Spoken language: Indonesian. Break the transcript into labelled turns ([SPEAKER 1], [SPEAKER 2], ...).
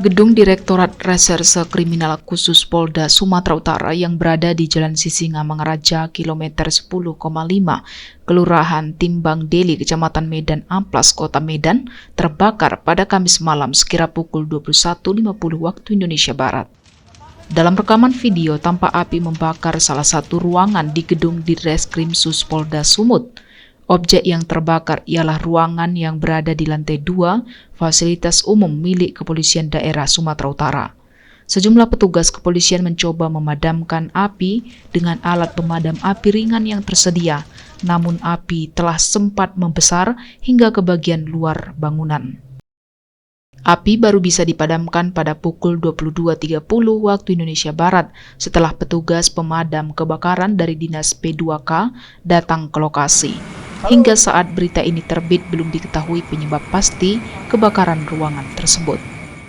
[SPEAKER 1] Gedung Direktorat Reserse Kriminal Khusus Polda Sumatera Utara yang berada di Jalan Sisingamangaraja, kilometer 10,5, Kelurahan Timbang Deli, Kecamatan Medan Amplas, Kota Medan, terbakar pada Kamis malam sekira pukul 21.50 waktu Indonesia Barat. Dalam rekaman video, tampak api membakar salah satu ruangan di gedung Ditreskrimsus Polda Sumut. Objek yang terbakar ialah ruangan yang berada di lantai 2 fasilitas umum milik Kepolisian Daerah Sumatera Utara. Sejumlah petugas kepolisian mencoba memadamkan api dengan alat pemadam api ringan yang tersedia, namun api telah sempat membesar hingga ke bagian luar bangunan. Api baru bisa dipadamkan pada pukul 22.30 waktu Indonesia Barat setelah petugas pemadam kebakaran dari Dinas P2K datang ke lokasi. Hingga saat berita ini terbit belum diketahui penyebab pasti kebakaran ruangan tersebut.